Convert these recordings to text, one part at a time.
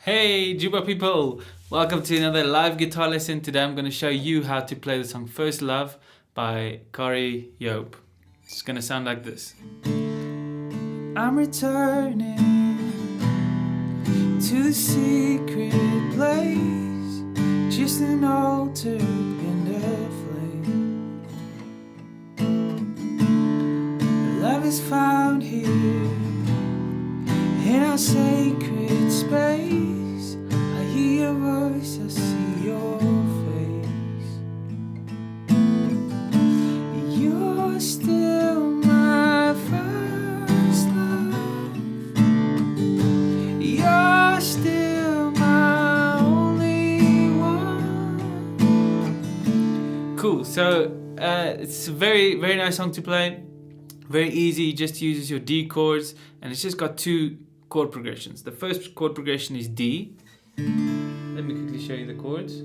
Hey Jooba People! Welcome to another live guitar lesson. Today I'm going to show you how to play the song First Love by Kari Jobe. It's going to sound like this. I'm returning to the secret place, just an altered pinda flame. Love is found here in our sacred space. I hear your voice, I see your face. You're still my first love. You're still my only one. Cool, so it's a very nice song to play. Very easy, just uses your D chords, and it's just got two chord progressions. The first chord progression is D. Let me quickly show you the chords.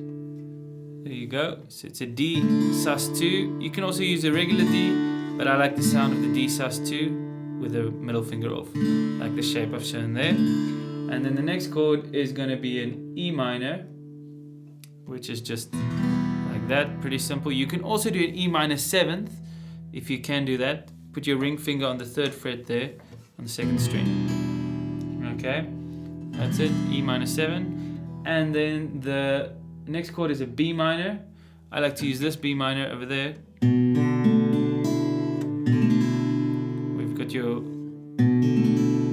There you go. So it's a D sus2. You can also use a regular D, but I like the sound of the D sus2 with the middle finger off, like the shape I've shown there. And then the next chord is going to be an E minor, which is just like that, pretty simple. You can also do an E minor 7th, if you can do that. Put your ring finger on the 3rd fret there, on the 2nd string. Okay, that's it, E minor 7. And then the next chord is a B minor. I like to use this B minor over there. We've got your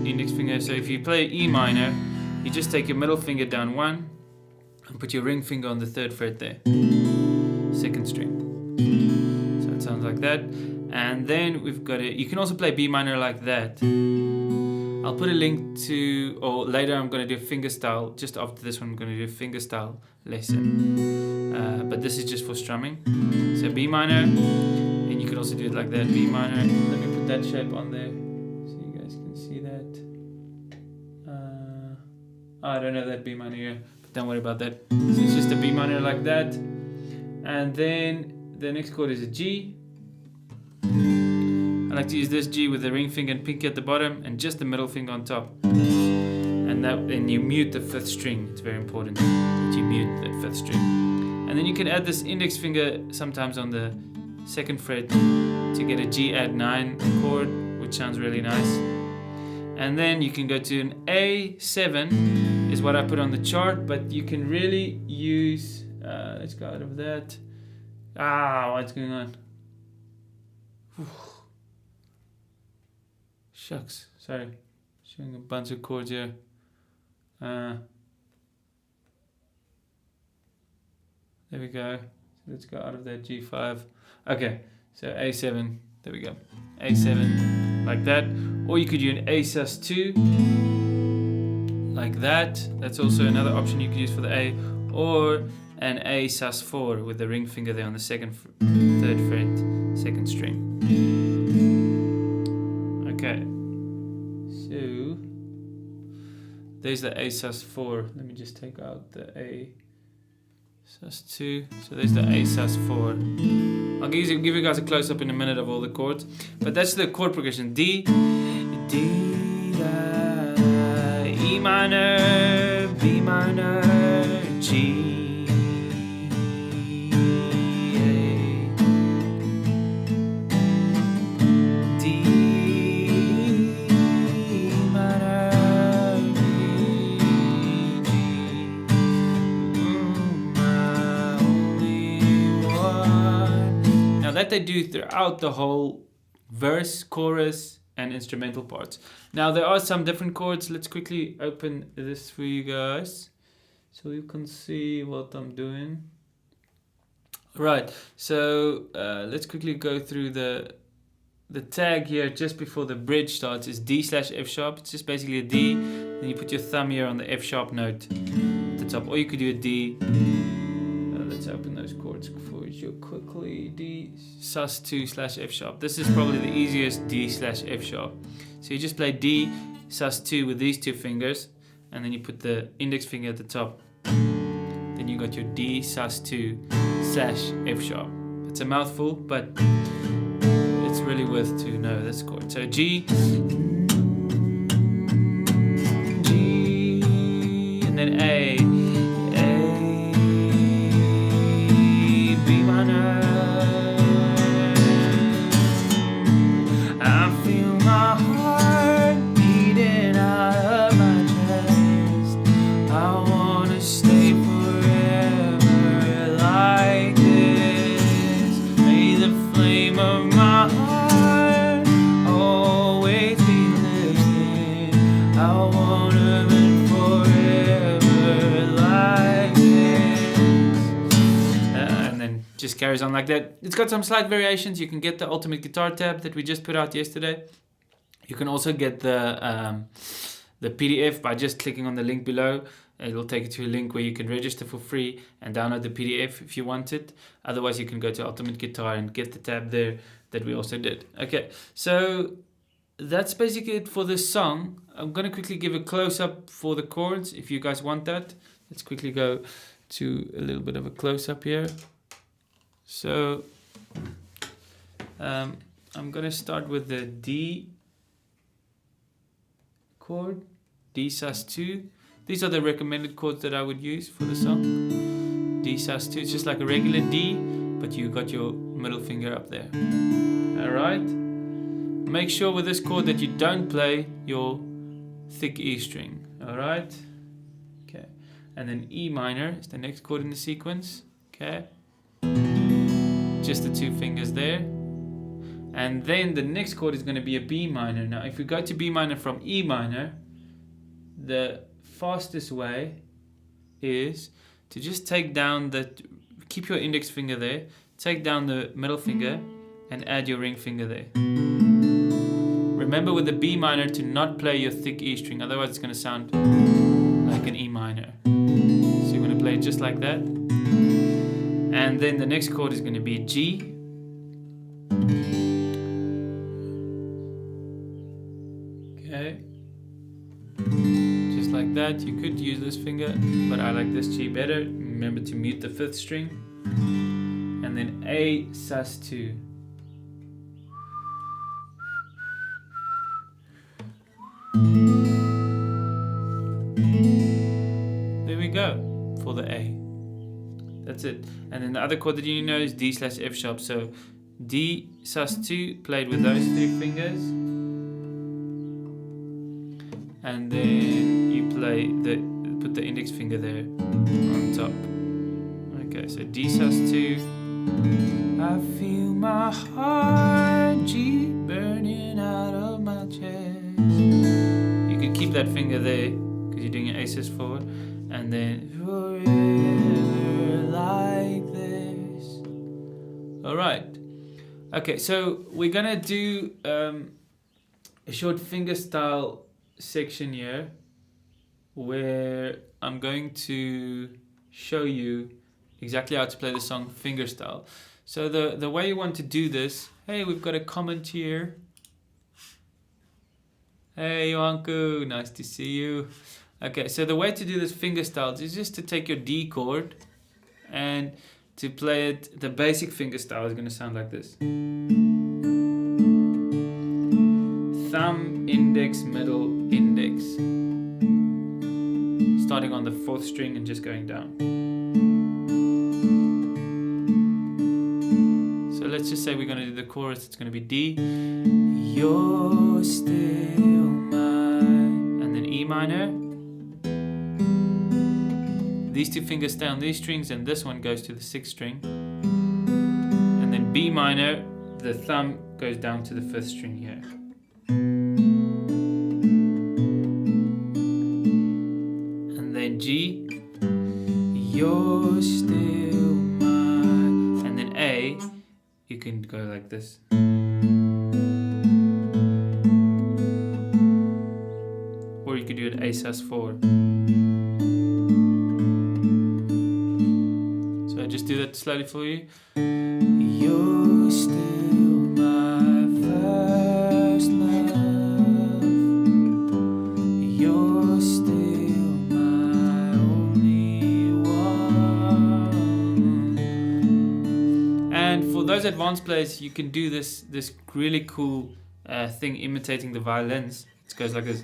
index finger. So if you play E minor, you just take your middle finger down 1 and put your ring finger on the 3rd fret there, 2nd string. So it sounds like that. And then we've got it. You can also play B minor like that. I'll put a link to, or later I'm going to do a fingerstyle. Just after this one, I'm going to do a fingerstyle lesson. But this is just for strumming. So B minor, and you can also do it like that. B minor. Let me put that shape on there so you guys can see that. I don't have that B minor here, but don't worry about that. So it's just a B minor like that. And then the next chord is a G. I like to use this G with the ring finger and pinky at the bottom and just the middle finger on top. And then you mute the 5th string. It's very important that you mute that 5th string. And then you can add this index finger sometimes on the 2nd fret to get a G add 9 chord, which sounds really nice. And then you can go to an A7 is what I put on the chart, but you can really use, let's go out of that. What's going on? Shucks, sorry, showing a bunch of chords here. There we go. So let's go out of that G5. Okay, so A7, there we go. A7 like that. Or you could do an A sus2 like that. That's also another option you could use for the A. Or an A sus4 with the ring finger there on the 3rd fret, 2nd string. Okay, so there's the A sus4. Let me just take out the A sus2. So there's the A sus4. I'll give you guys a close-up in a minute of all the chords. But that's the chord progression. D, D, da, E minor, B minor, G. That they do throughout the whole verse, chorus, and instrumental parts. Now there are some different chords. Let's quickly open this for you guys so you can see what I'm doing. Right, so let's quickly go through the tag here just before the bridge starts is D/F sharp. It's just basically a D, then you put your thumb here on the F sharp note at the top, or you could do a D. Let's open those chords for you quickly. D sus2/F sharp. This is probably the easiest D/F sharp. So you just play D sus2 with these two fingers, and then you put the index finger at the top. Then you got your D sus2/F sharp. It's a mouthful, but it's really worth to know this chord. So G, and then then A, B minor. I feel my heart beating out of my chest. I wanna stay forever like this. May the flame of my heart always be lit. I wanna burn forever like this. And then just carries on like that. It's got some slight variations. You can get the Ultimate Guitar tab that we just put out yesterday. You can also get the PDF by just clicking on the link below. It'll take you to a link where you can register for free and download the PDF if you want it. Otherwise, you can go to Ultimate Guitar and get the tab there that we also did. Okay, so that's basically it for this song. I'm going to quickly give a close-up for the chords if you guys want that. Let's quickly go to a little bit of a close-up here. So I'm going to start with the D chord, D sus2. These are the recommended chords that I would use for the song. D sus2, it's just like a regular D, but you got your middle finger up there. Alright. Make sure with this chord that you don't play your thick E string. Alright. Okay. And then E minor is the next chord in the sequence. Okay. Just the two fingers there. And then the next chord is going to be a B minor. Now if we go to B minor from E minor, the fastest way is to just take down keep your index finger there, take down the middle finger and add your ring finger there. Remember with the B minor to not play your thick E string, otherwise it's going to sound like an E minor. So you're going to play it just like that. And then the next chord is going to be G. Okay. Just like that. You could use this finger, but I like this G better. Remember to mute the 5th string. And then A sus2. There we go for the A. That's it. And then the other chord that you know is D slash F sharp. So D sus2 played with those 3 fingers. And then you put the index finger there on top. Okay, so D sus2. I feel my heart G burning out of my chest. You could keep that finger there because you're doing an A sus4, and then forever like this. All right. Okay, so we're gonna do a short fingerstyle section here where I'm going to show you exactly how to play the song fingerstyle. So the way you want to do this, hey, we've got a comment here. Hey Yoanku, nice to see you. Okay, so the way to do this fingerstyle is just to take your D chord and to play it. The basic fingerstyle is going to sound like this. Thumb, index, middle, index. Starting on the 4th string and just going down. So let's just say we're going to do the chorus. It's going to be D. You're still mine. And then E minor. These 2 fingers stay on these strings and this one goes to the 6th string. And then B minor, the thumb goes down to the 5th string here. G, you're still mine, and then A, you can go like this. Or you could do it A sus4. So I just do that slowly for you. You're still my first love. You're still those advanced players, you can do this really cool thing imitating the violins. It goes like this.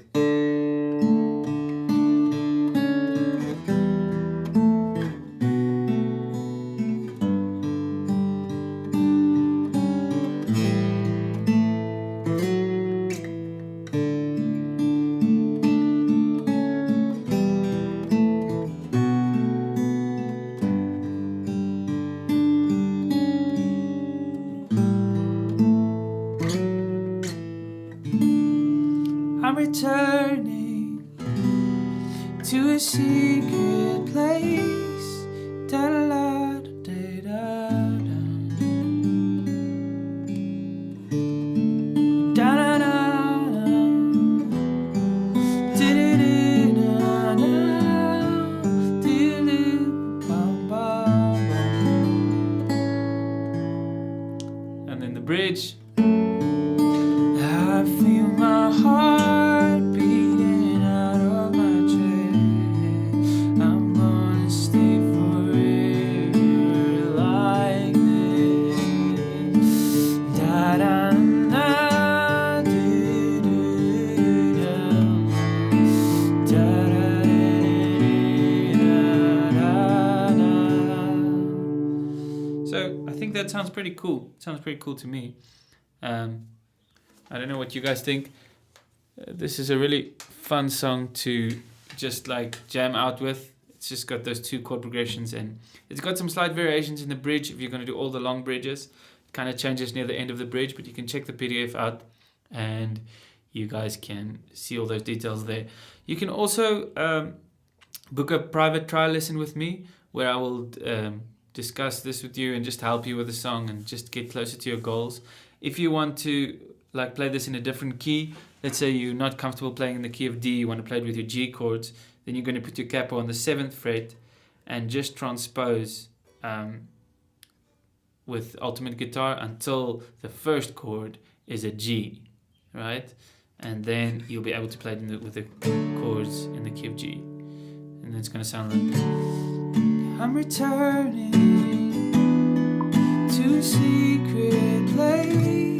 to a secret place. Da da da da da da da da. And then the bridge. I feel my heart beating out of my chest. I'm gonna stay forever like this. Da da da do do da da da da. So I think that sounds pretty cool. It sounds pretty cool to me. I don't know what you guys think. This is a really fun song to just like jam out with. It's just got those 2 chord progressions, and it's got some slight variations in the bridge. If you're going to do all the long bridges, it kind of changes near the end of the bridge, but you can check the PDF out and you guys can see all those details there. You can also book a private trial lesson with me where I will discuss this with you and just help you with the song and just get closer to your goals. If you want to like play this in a different key, let's say you're not comfortable playing in the key of D, you want to play it with your G chords, then you're going to put your capo on the 7th fret and just transpose with ultimate guitar until the first chord is a G, right? And then you'll be able to play it with the chords in the key of G. And then it's going to sound like, I'm returning to a secret place.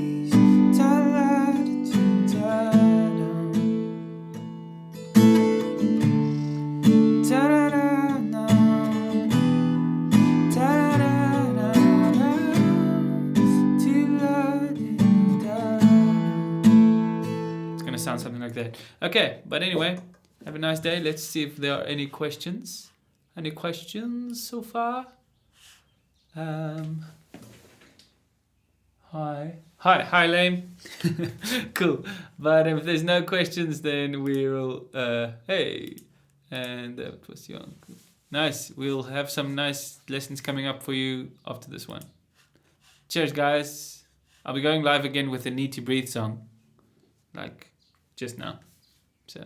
Sound something like that. Okay, but anyway, have a nice day. Let's see if there are any questions. Any questions so far? Hi, Lame. Cool. But if there's no questions, then we'll hey, and that was young. Nice. We'll have some nice lessons coming up for you after this one. Cheers, guys. I'll be going live again with a Need to Breathe song, like just now. So